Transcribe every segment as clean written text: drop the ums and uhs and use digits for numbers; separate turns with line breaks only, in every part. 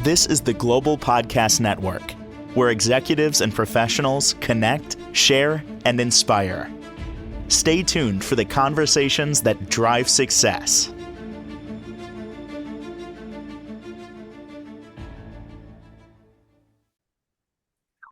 This is the Global Podcast Network, where executives and professionals connect, share, and inspire. Stay tuned for the conversations that drive success.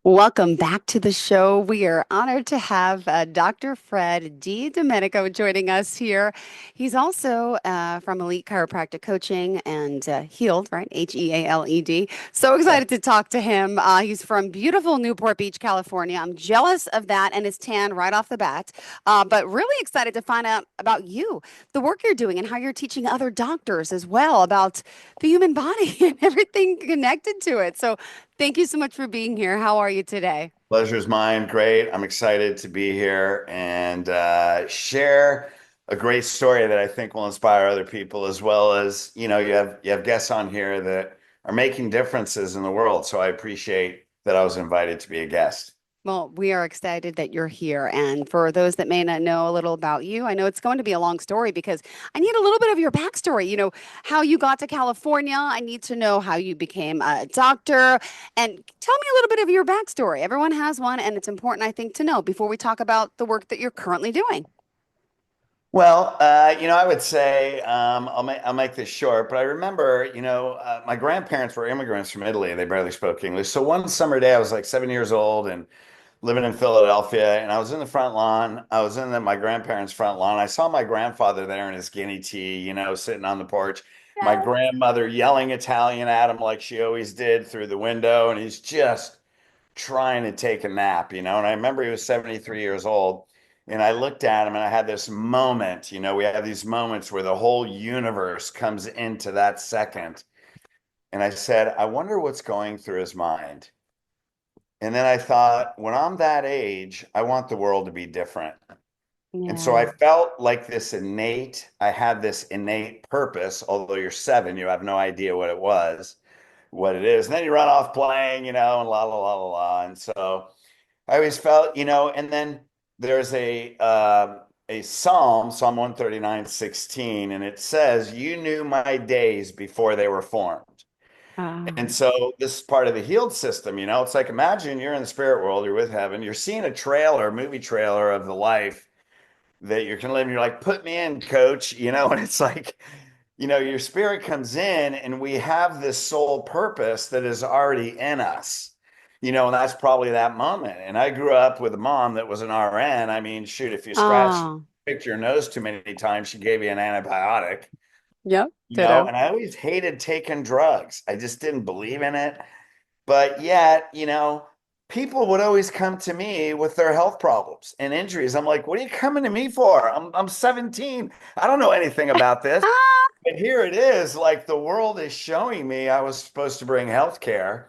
Welcome back to the show. We are honored to have Dr. Fred DiDomenico joining us here. He's also from Elite Chiropractic Coaching and Healed, right? Healed. So excited to talk to him. He's from beautiful Newport Beach, California. I'm jealous of that and his tan right off the bat, but really excited to find out about you, the work you're doing, and how you're teaching other doctors as well about the human body and everything connected to it. So thank you so much for being here. How are you today?
Pleasure's mine. Great. I'm excited to be here and share a great story that I think will inspire other people, as well as, you have guests on here that are making differences in the world. So I appreciate that I was invited to be a guest.
Well, we are excited that you're here. And for those that may not know a little about you, I know it's going to be a long story because I need a little bit of your backstory. How you got to California. I need to know how you became a doctor. And tell me a little bit of your backstory. Everyone has one, and it's important, I think, to know before we talk about the work that you're currently doing.
Well, I would say I'll make this short, but I remember, my grandparents were immigrants from Italy. They barely spoke English. So one summer day, I was like 7 years old and living in Philadelphia, and I was in the front lawn. I was in my grandparents' front lawn. I saw my grandfather there in his guinea tea, sitting on the porch. My
Yeah.
grandmother yelling Italian at him like she always did through the window, and he's just trying to take a nap, And I remember he was 73 years old. And I looked at him and I had this moment, we have these moments where the whole universe comes into that second. And I said, I wonder what's going through his mind. And then I thought, when I'm that age, I want the world to be different. And so
Yeah.
I felt like I had this innate purpose, although you're seven, you have no idea what it is. And then you run off playing, and la, la, la, la, la. And so I always felt, and then there's a Psalm 139:16, and it says, you knew my days before they were formed. And
Um,
so this is part of the healed system, it's like, imagine you're in the spirit world, you're with heaven, you're seeing a movie trailer of the life that you're gonna live, and you're like, put me in, coach, and it's like, your spirit comes in and we have this soul purpose that is already in us, and that's probably that moment. And I grew up with a mom that was an RN. I mean, shoot, if you
oh,
picked your nose too many times, she gave you an antibiotic.
yep, ditto.
And I always hated taking drugs. I just didn't believe in it. But yet, people would always come to me with their health problems and injuries. I'm like, what are you coming to me for? I'm 17. I don't know anything about this.
Ah,
But here it is, like the world is showing me I was supposed to bring healthcare.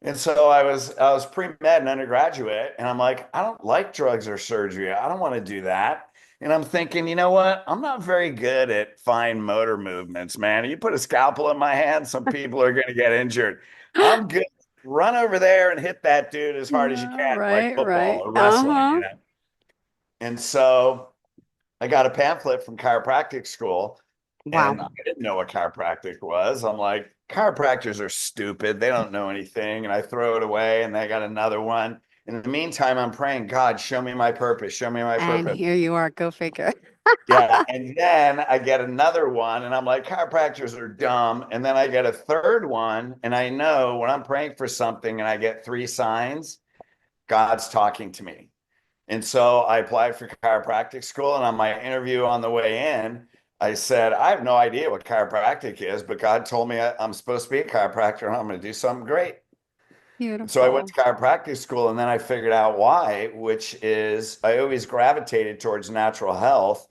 And so I was pre-med and undergraduate, and I'm like, I don't like drugs or surgery. I don't want to do that. And I'm thinking, you know what? I'm not very good at fine motor movements, man. You put a scalpel in my hand, some people are going to get injured. I'm good. Run over there and hit that dude as hard as you
yeah,
can, like
right,
football
right.
or wrestling,
Uh-huh.
And so I got a pamphlet from chiropractic school,
Wow.
and I didn't know what chiropractic was. I'm like, chiropractors are stupid. They don't know anything. And I throw it away, and they got another one. In the meantime, I'm praying, God, show me my purpose. Show me my
And
purpose.
here you are. Go figure.
Yeah. And then I get another one, and I'm like, chiropractors are dumb. And then I get a third one, and I know when I'm praying for something and I get three signs, God's talking to me. And so I applied for chiropractic school, and on my interview on the way in, I said, I have no idea what chiropractic is, but God told me I'm supposed to be a chiropractor and I'm going to do something great. And so I went
Beautiful.
to chiropractic school, and then I figured out why, which is I always gravitated towards natural health.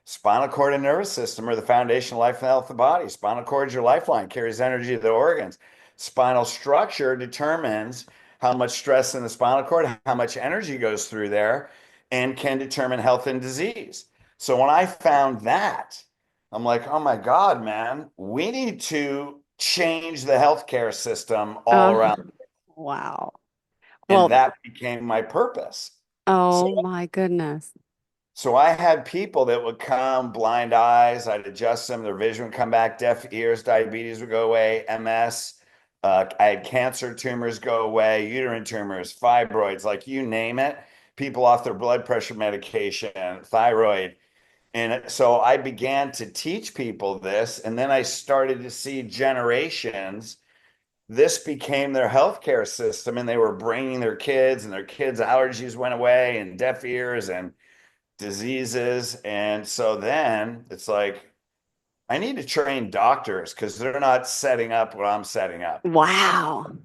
Spinal cord and nervous system are the foundation of life and health of the body. Spinal cord is your lifeline, carries energy to the organs. Spinal structure determines how much stress in the spinal cord, how much energy goes through there, and can determine health and disease. So when I found that, I'm like, oh my God, man, we need to change the healthcare system all
Uh,
around.
wow.
And
Well,
that became my purpose. So
oh my goodness.
So I had people that would come, blind eyes, I'd adjust them, their vision would come back, deaf ears, diabetes would go away, MS, I had cancer tumors go away, uterine tumors, fibroids, like you name it, people off their blood pressure medication, thyroid. And so I began to teach people this, and then I started to see generations. This became their healthcare system, and they were bringing their kids, and their kids' allergies went away, and deaf ears and diseases. And so then it's like, I need to train doctors because they're not setting up what I'm setting up.
Wow.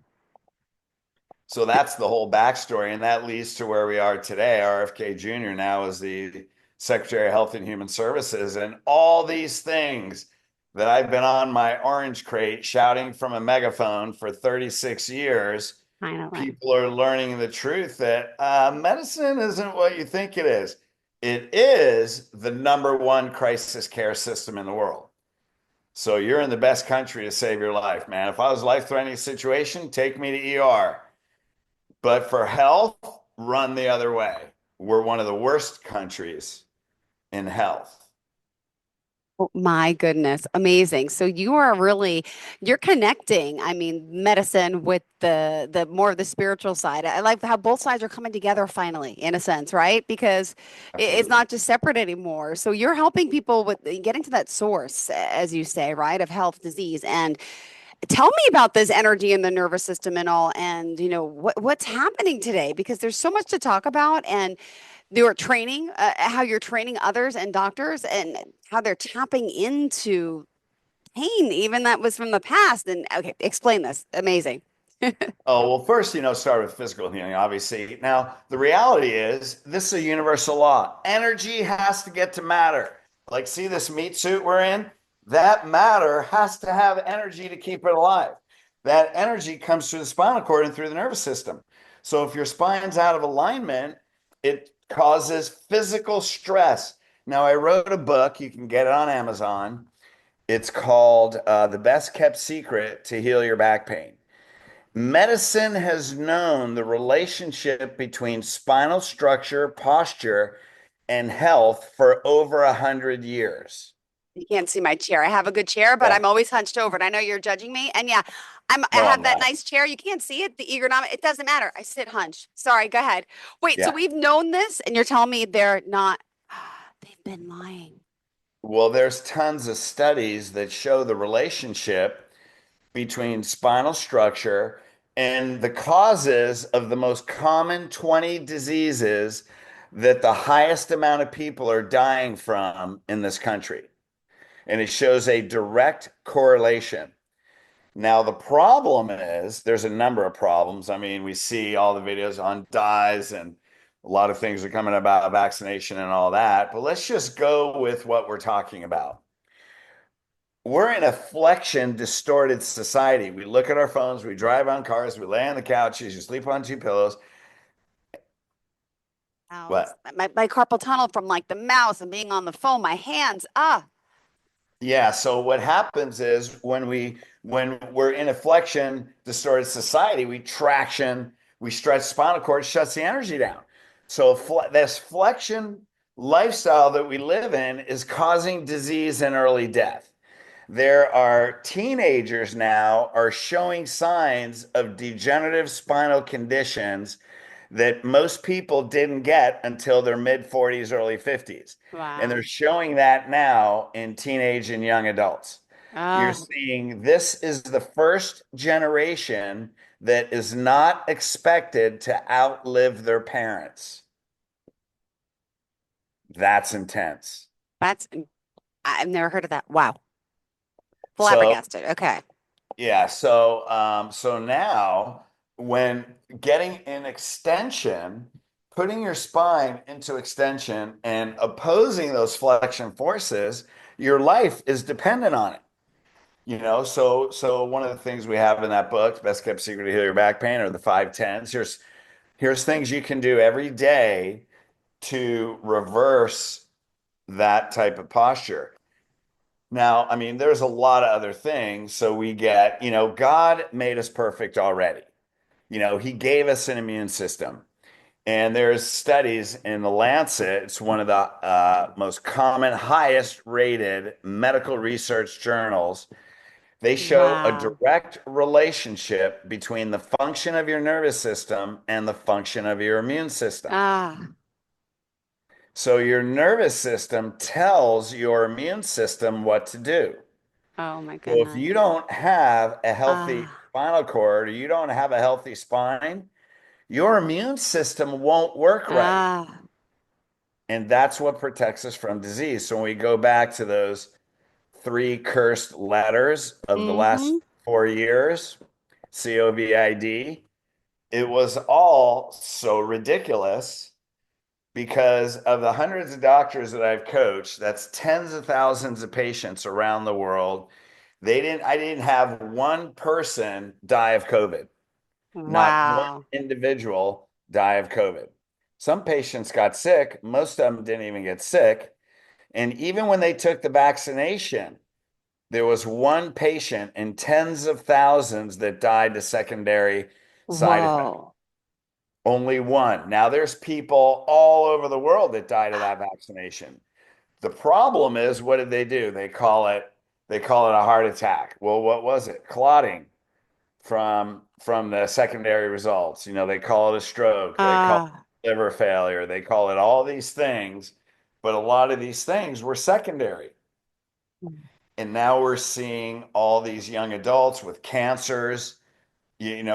So that's the whole backstory, and that leads to where we are today. RFK Jr. now is the Secretary of Health and Human Services, and all these things that I've been on my orange crate shouting from a megaphone for 36 years,
Finally.
people are learning the truth that medicine isn't what you think it is. It is the number one crisis care system in the world. So you're in the best country to save your life, man. If I was a life-threatening situation, take me to ER. But for health, run the other way. We're one of the worst countries in health.
Oh, my goodness, amazing. So you are really you're connecting, I mean, medicine with the more of the spiritual side. I like how both sides are coming together finally, in a sense, right? Because it's
Absolutely.
not just separate anymore. So you're helping people with getting to that source, as you say, right, of health, disease. And tell me about this energy in the nervous system and all, and what's happening today, because there's so much to talk about. And your training, how you're training others and doctors, and how they're tapping into pain, even that was from the past. And okay, explain this. Amazing.
Oh, well, first, start with physical healing, obviously. Now, the reality is this is a universal law. Energy has to get to matter. Like, see this meat suit we're in? That matter has to have energy to keep it alive. That energy comes through the spinal cord and through the nervous system. So if your spine's out of alignment, it causes physical stress. Now, I wrote a book, you can get it on Amazon. It's called The Best Kept Secret to Heal Your Back Pain. Medicine has known the relationship between spinal structure, posture, and health for over 100 years.
You can't see my chair. I have a good chair, but
Yeah.
I'm always hunched over. And I know you're judging me. And yeah, I
No,
have
I'm
that
not.
nice chair. You can't see it, the ergonomic. It doesn't matter. I sit hunched. Sorry, go ahead. Wait, so
Yeah.
we've known this, and you're telling me they're not, they've been lying.
Well, there's tons of studies that show the relationship between spinal structure and the causes of the most common 20 diseases that the highest amount of people are dying from in this country. And it shows a direct correlation. Now, the problem is there's a number of problems. I mean, we see all the videos on dyes, and a lot of things are coming about vaccination and all that. But let's just go with what we're talking about. We're in a flexion distorted society. We look at our phones, we drive on cars, we lay on the couches, you sleep on two pillows.
Mouse.
What?
My carpal tunnel from like the mouse and being on the phone, my hands. Ah,
Yeah, so what happens is when we're in a flexion distorted society, we traction, we stretch spinal cord, shuts the energy down. So this flexion lifestyle that we live in is causing disease and early death. There are teenagers now are showing signs of degenerative spinal conditions that most people didn't get until their mid 40s, early 50s. And they're
wow.
showing that now in teenage and young adults. You're
Ah,
seeing this is the first generation that is not expected to outlive their parents. That's intense.
that's I've never heard of that. Wow.
So
Flabbergasted. Okay.
yeah, so now when getting an extension, putting your spine into extension and opposing those flexion forces, your life is dependent on it. So one of the things we have in that book, Best Kept Secret to Heal Your Back Pain, are the 5 10s. Here's things you can do every day to reverse that type of posture. Now, I mean, there's a lot of other things. So we get, God made us perfect already. He gave us an immune system. And there's studies in the Lancet. It's one of the most common, highest rated medical research journals. They show a
Wow.
direct relationship between the function of your nervous system and the function of your immune system.
Ah,
So your nervous system tells your immune system what to do.
oh my
So if
goodness.
you don't have a healthy
Ah,
spinal cord or you don't have a healthy spine, your immune system won't work right.
ah.
And that's what protects us from disease. So when we go back to those three cursed letters of the
Mm-hmm.
last 4 years, COVID, it was all so ridiculous because of the hundreds of doctors that I've coached, that's tens of thousands of patients around the world. I didn't have one person die of COVID, not one
Wow.
individual die of COVID. Some patients got sick, most of them didn't even get sick. And even when they took the vaccination, there was one patient in tens of thousands that died to secondary side effects.
Whoa.
Only one. Now there's people all over the world that died of that vaccination. The problem is, what did they do? They call it a heart attack. Well, what was it? Clotting from the secondary results. They call it a stroke. They call
Ah.
it liver failure. They call it all these things, but a lot of these things were secondary. And now we're seeing all these young adults with cancers,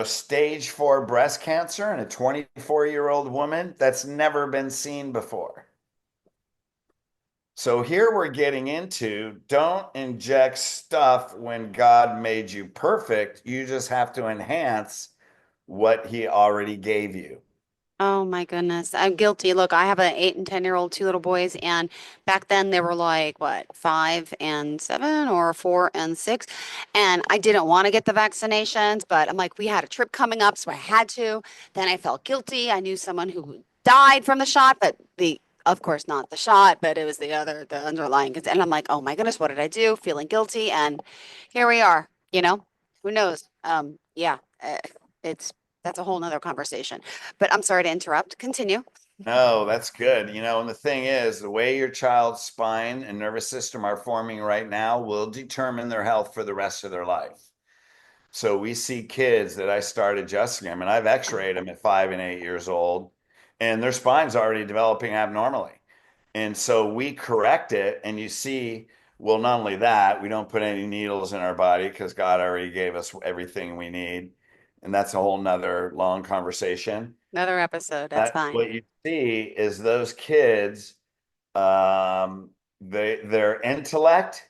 stage 4 breast cancer in a 24-year-old woman. That's never been seen before. So here we're getting into don't inject stuff when God made you perfect. You just have to enhance what he already gave you.
Oh my goodness. I'm guilty. Look, I have an 8 and 10-year-old, two little boys, and back then they were like, what, 5 and 7 or 4 and 6. And I didn't want to get the vaccinations, but I'm like, we had a trip coming up, so I had to. Then I felt guilty. I knew someone who died from the shot, but of course, not the shot, but it was the underlying. And I'm like, oh my goodness, what did I do? Feeling guilty. And here we are, who knows? Yeah, it's, that's a whole nother conversation. But I'm sorry to interrupt. Continue.
No, that's good. And the thing is, the way your child's spine and nervous system are forming right now will determine their health for the rest of their life. So we see kids that I start adjusting them, and I've x-rayed them at 5 and 8 years old, and their spine's already developing abnormally. And so we correct it, and you see, well, not only that, we don't put any needles in our body because God already gave us everything we need. And that's a whole nother long conversation.
Another episode. That's fine.
What you see is those kids, their intellect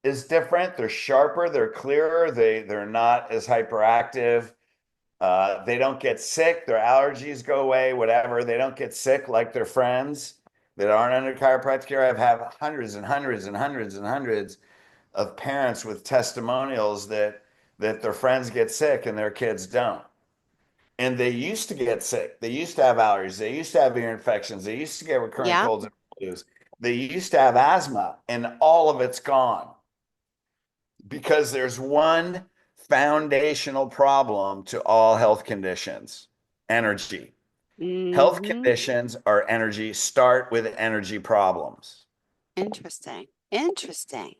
is different. They're sharper, they're clearer, they're not as hyperactive. They don't get sick, their allergies go away, whatever. They don't get sick like their friends that aren't under chiropractic care. I've had hundreds and hundreds and hundreds and hundreds of parents with testimonials that their friends get sick and their kids don't. And they used to get sick. They used to have allergies. They used to have ear infections. They used to get recurrent
Yeah.
colds and flus. They used to have asthma, and all of it's gone because there's one foundational problem to all health conditions: energy. Health
Mm-hmm.
conditions are energy, start with energy problems.
Interesting. Interesting.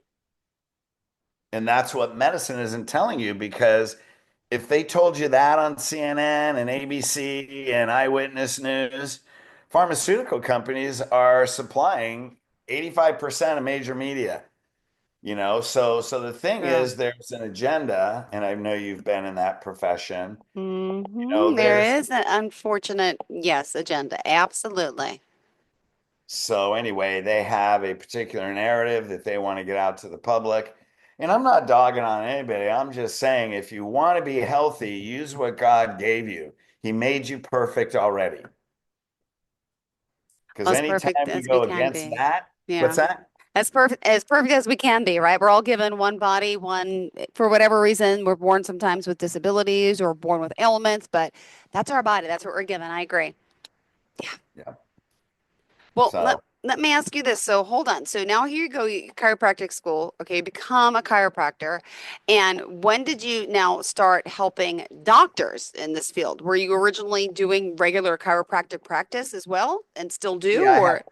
And that's what medicine isn't telling you, because if they told you that on CNN and ABC and Eyewitness News, pharmaceutical companies are supplying 85% of major media. So the thing
Yeah.
is, there's an agenda, and I know you've been in that profession.
There
There's
is an unfortunate, yes, agenda. Absolutely.
So anyway, they have a particular narrative that they want to get out to the public. And I'm not dogging on anybody. I'm just saying, if you want to be healthy, use what God gave you. He made you perfect already. Because
As perfect
anytime you
as we
go
can
against
be.
that, what's
Yeah.
that?
As perfect as we can be, right? We're all given one body, one, for whatever reason, we're born sometimes with disabilities or born with ailments, but that's our body. That's what we're given. I agree. Yeah.
Yeah.
Well, let
So
let me ask you this. So hold on. So now here you go, chiropractic school. Okay, become a chiropractor. And when did you now start helping doctors in this field? Were you originally doing regular chiropractic practice as well and still do,
yeah, I
or?
have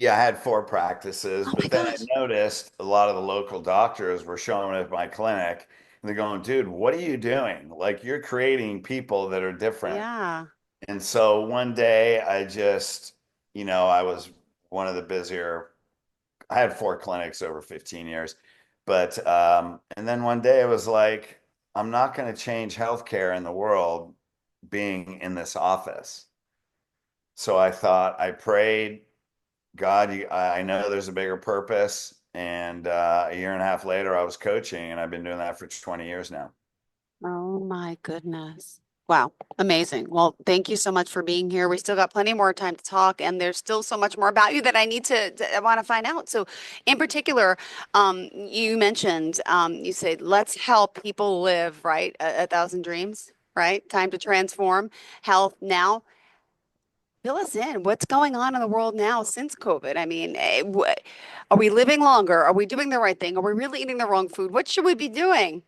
Yeah, I had 4 practices,
Oh my
but then I
gosh.
noticed a lot of the local doctors were showing up at my clinic and they're going, dude, what are you doing? Like you're creating people that are different.
Yeah.
And so one day I just, I was one of the busier, I had 4 clinics over 15 years, but, and then one day I was like, I'm not going to change healthcare in the world being in this office. So I thought, I prayed, God, I know there's a bigger purpose. And a year and a half later, I was coaching, and I've been doing that for 20 years now.
Oh my goodness. Wow. Amazing. Well, thank you so much for being here. We still got plenty more time to talk, and there's still so much more about you that I need I want to find out. So, in particular, you mentioned, you said, let's help people live, right? A thousand dreams, right? Time to transform health now. Fill us in. What's going on in the world now since COVID? I mean, are we living longer? Are we doing the right thing? Are we really eating the wrong food? What should we be doing?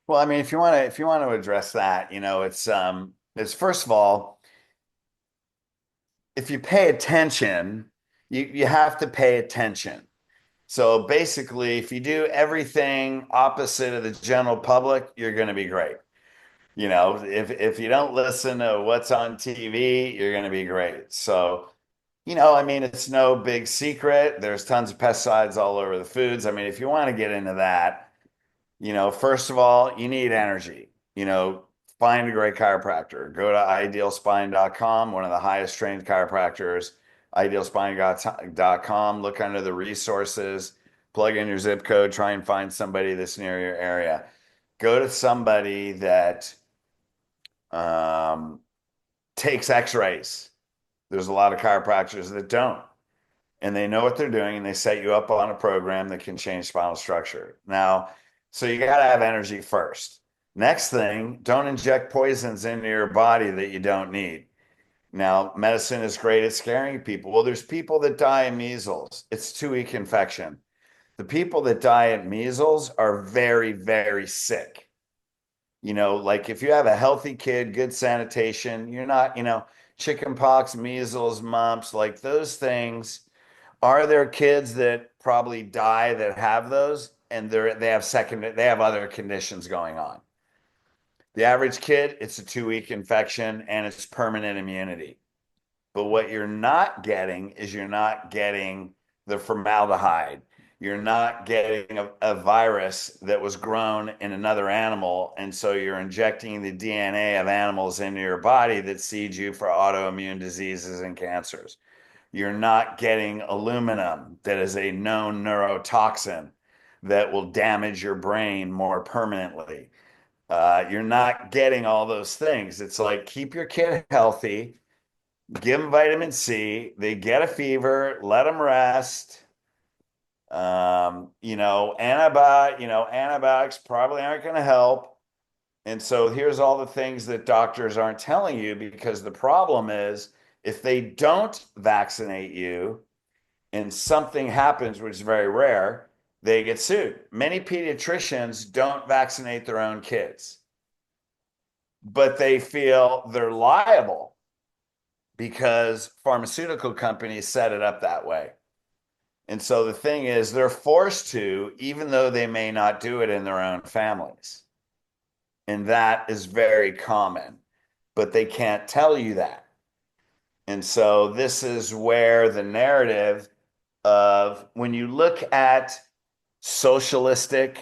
Well, I mean, if you want to address that, it's first of all, if you pay attention, you have to pay attention. So basically, if you do everything opposite of the general public, you're going to be great. If you don't listen to what's on TV, you're going to be great. So, I mean, it's no big secret. There's tons of pesticides all over the foods. I mean, if you want to get into that, first of all, you need energy. Find a great chiropractor. Go to idealspine.com, one of the highest trained chiropractors, idealspine.com. Look under the resources, plug in your zip code, try and find somebody that's near your area. Go to somebody that um, takes x-rays. There's a lot of chiropractors that don't. And they know what they're doing and they set you up on a program that can change spinal structure. Now, so you got to have energy first. Next thing, don't inject poisons into your body that you don't need. Now, medicine is great at scaring people. Well, there's people that die of measles. It's 2-week infection. The people that die of measles are very, very sick. Like if you have a healthy kid, good sanitation, you're not, chicken pox, measles, mumps, like those things. Are there kids that probably die that have those and they have other conditions going on? The average kid, it's a 2-week infection and it's permanent immunity. But what you're not getting is you're not getting the formaldehyde. You're not getting a virus that was grown in another animal. And so you're injecting the DNA of animals into your body that seeds you for autoimmune diseases and cancers. You're not getting aluminum, that is a known neurotoxin that will damage your brain more permanently. You're not getting all those things. It's like keep your kid healthy, give them vitamin C, they get a fever, let them rest. Antibiotics probably aren't going to help. And so here's all the things that doctors aren't telling you because the problem is if they don't vaccinate you and something happens, which is very rare, they get sued. Many pediatricians don't vaccinate their own kids, but they feel they're liable because pharmaceutical companies set it up that way. And so the thing is, they're forced to, even though they may not do it in their own families. And that is very common, but they can't tell you that. And so this is where the narrative of when you look at socialized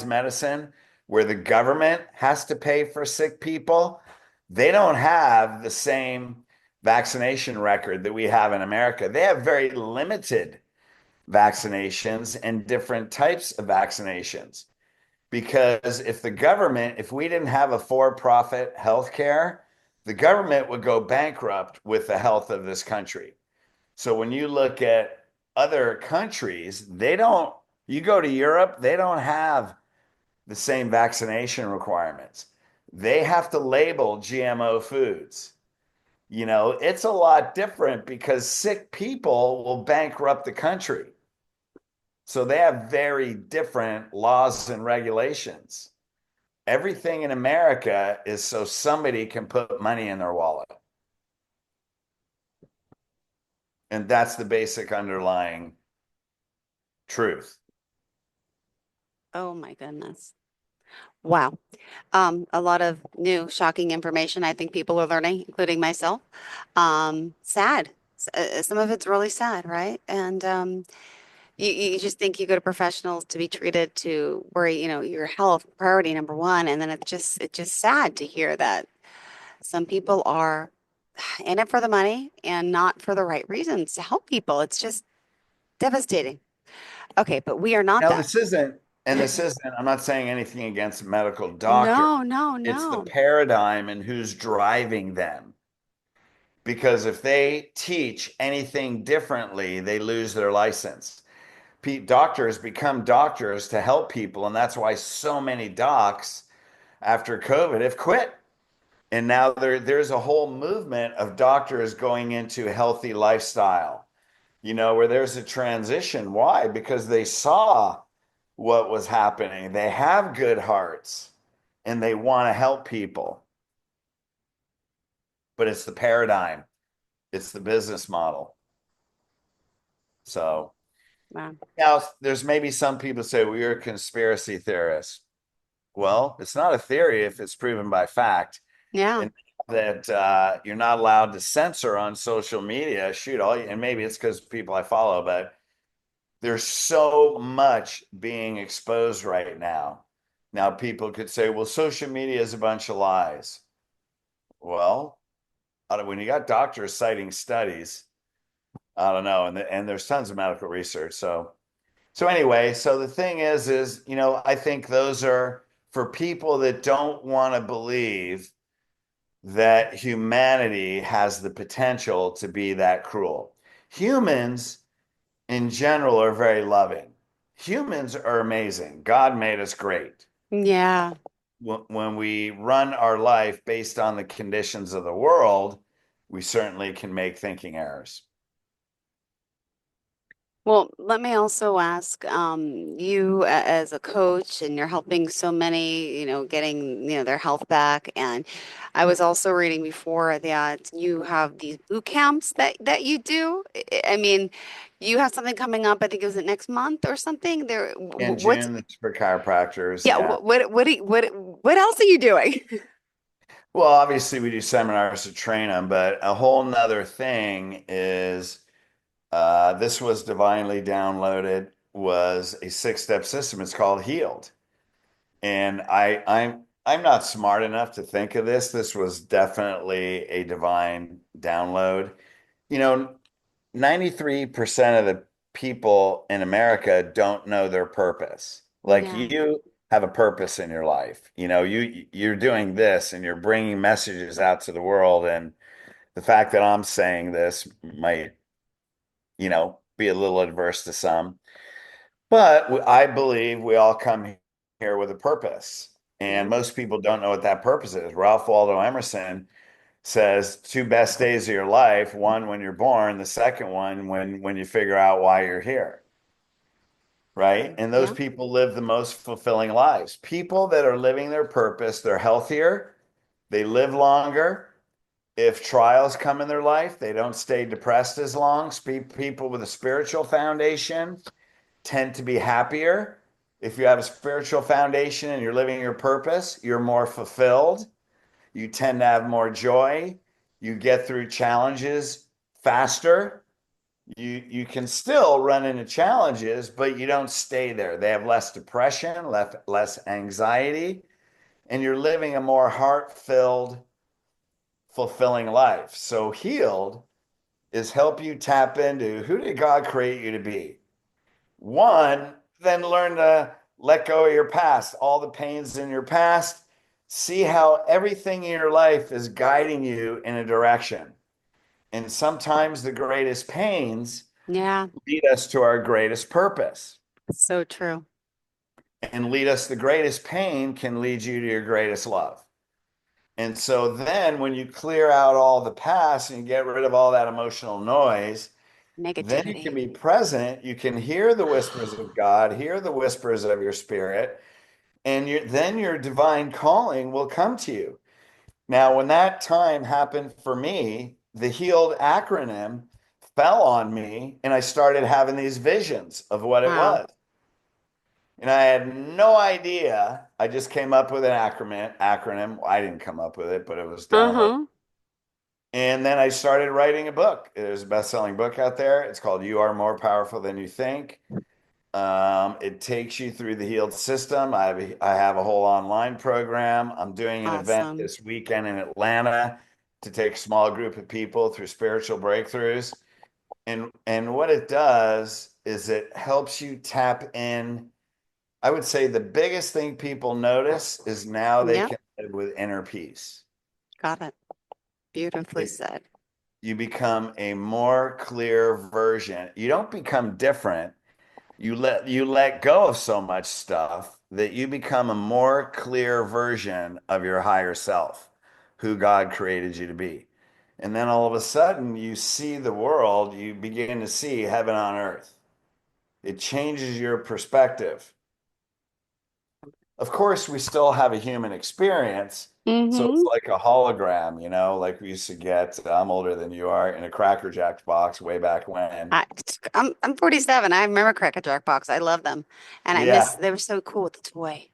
medicine, where the government has to pay for sick people, they don't have the same vaccination record that we have in America. They have very limited vaccinations and different types of vaccinations. Because if we didn't have a for-profit healthcare, the government would go bankrupt with the health of this country. So when you look at other countries, you go to Europe, they don't have the same vaccination requirements. They have to label GMO foods. It's a lot different because sick people will bankrupt the country. So they have very different laws and regulations. Everything in America is so somebody can put money in their wallet. And that's the basic underlying truth.
Oh my goodness. Wow. A lot of new shocking information I think people are learning, including myself. Sad. Some of it's really sad, right? And you just think you go to professionals to be treated to worry, your health priority number one, and then it's just sad to hear that some people are in it for the money and not for the right reasons to help people. It's just devastating. Okay, but we are not
Now,
that.
this isn't, I'm not saying anything against medical doctors.
No, no,
It's the
no.
paradigm and who's driving them. Because if they teach anything differently, they lose their license. Doctors become doctors to help people. And that's why so many docs after COVID have quit. And now there's a whole movement of doctors going into healthy lifestyle, where there's a transition. Why? Because they saw what was happening. They have good hearts and they want to help people. But it's the paradigm, it's the business model. So
Wow.
now there's maybe some people say, well, you're a conspiracy theorist. Well, it's not a theory if it's proven by fact.
Yeah.
And that you're not allowed to censor on social media. Shoot, and maybe it's because people I follow, but there's so much being exposed right now. Now, people could say, well, social media is a bunch of lies. Well, when you got doctors citing studies, I don't know, and there's tons of medical research. So anyway, so the thing is, I think those are for people that don't want to believe that humanity has the potential to be that cruel. Humans in general are very loving. Humans are amazing. God made us great.
Yeah.
When we run our life based on the conditions of the world, we certainly can make thinking errors.
Well, let me also ask, you as a coach, and you're helping so many, getting, their health back. And I was also reading before that you have these boot camps that you do. I mean, you have something coming up, I think it was it next month or something.
In
What's,
June, that's for chiropractors.
yeah,
Yeah.
what else are you doing?
Well, obviously we do seminars to train them, but a whole nother thing is this was divinely downloaded, was a six-step system. It's called Healed. And I'm not smart enough to think of this. This was definitely a divine download. You know, 93% of the people in America don't know their purpose. Like
Yeah,
you have a purpose in your life. You're doing this and you're bringing messages out to the world. And the fact that I'm saying this might, be a little adverse to some. But I believe we all come here with a purpose. And
yeah.
most people don't know what that purpose is. Ralph Waldo Emerson says two best days of your life, one when you're born, the second one when you figure out why you're here. Right? And those
Yeah.
people live the most fulfilling lives. People that are living their purpose, they're healthier, they live longer. If trials come in their life, they don't stay depressed as long. People with a spiritual foundation tend to be happier. If you have a spiritual foundation and you're living your purpose, you're more fulfilled. You tend to have more joy. You get through challenges faster. You can still run into challenges, but you don't stay there. They have less depression, less anxiety, and you're living a more heart-filled, fulfilling life. So healed is help you tap into who did God create you to be? One, then learn to let go of your past, all the pains in your past. See how everything in your life is guiding you in a direction. And sometimes the greatest pains
Yeah.
lead us to our greatest purpose.
So true.
And the greatest pain can lead you to your greatest love. And so then when you clear out all the past and you get rid of all that emotional noise, then you can
Negativity.
be present. You can hear the whispers of God, hear the whispers of your spirit, and then your divine calling will come to you. Now, when that time happened for me, the HEALED acronym fell on me and I started having these visions of what it
Wow.
was. And I had no idea. I just came up with an acronym. I didn't come up with it, but it was downloaded.
Uh-huh.
And then I started writing a book. There's a best-selling book out there. It's called You Are More Powerful Than You Think. It takes you through the healed system. I have a whole online program. I'm doing an event
Awesome.
this weekend in Atlanta to take a small group of people through spiritual breakthroughs. And what it does is it helps you tap in. I would say the biggest thing people notice is now they
Yep.
can live with inner peace.
Got it. Beautifully
It,
said.
you become a more clear version. You don't become different. You let go of so much stuff that you become a more clear version of your higher self, who God created you to be. And then all of a sudden you see the world, you begin to see heaven on earth. It changes your perspective. Of course, we still have a human experience. So it's
Mm-hmm.
like a hologram, like we used to get, I'm older than you are, in a Cracker Jacks box way back when.
I'm 47. I remember Cracker Jack box. I love them. And I miss
Yeah.
they were so cool with the toy.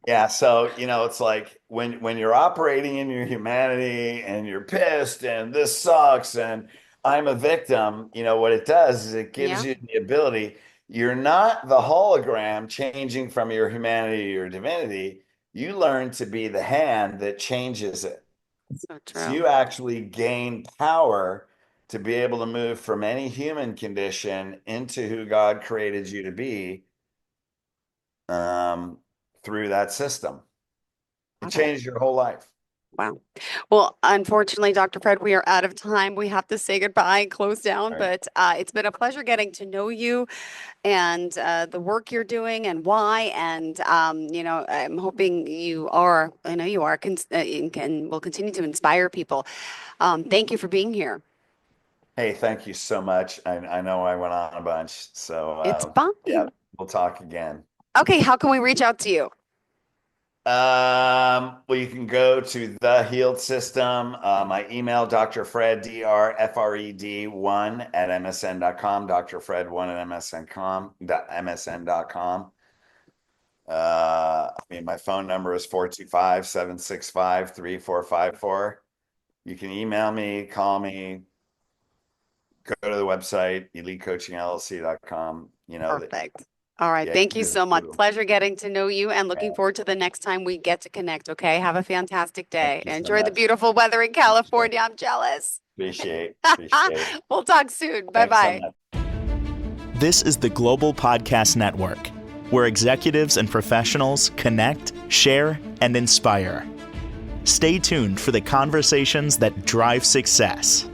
Yeah. So, it's like when you're operating in your humanity and you're pissed and this sucks and I'm a victim, what it does is it gives
Yeah,
you the ability. You're not the hologram changing from your humanity to your divinity. You learn to be the hand that changes it.
so
So
true.
you actually gain power to be able to move from any human condition into who God created you to be, um, through that system. It
Got it.
changed your whole life.
Wow. Well, unfortunately, Dr. Fred, we are out of time. We have to say goodbye and close down,
All right.
but it's been a pleasure getting to know you and the work you're doing and why. And, I'm hoping I know you are, and will continue to inspire people. Thank you for being here.
Hey, thank you so much. I know I went on a bunch. So,
It's
yeah,
fine.
we'll talk again.
Okay, how can we reach out to you?
Well, you can go to the Healed System. My email, Dr. Fred, DrFred 1 at MSN.com, Dr. Fred 1 at MSN.com. My phone number is 425-765-3454. You can email me, call me, go to the website, elitecoachingllc.com.
Perfect. All right.
Yeah,
Thank you
you
so much.
do.
Pleasure getting to know you and looking
Yeah,
forward to the next time we get to connect. Okay. Have a fantastic
thank
day.
you so
Enjoy the
much.
beautiful weather in California. I'm jealous.
Appreciate it.
We'll talk soon. Bye
Thanks so
bye.
much.
This is the Global Podcast Network, where executives and professionals connect, share, and inspire. Stay tuned for the conversations that drive success.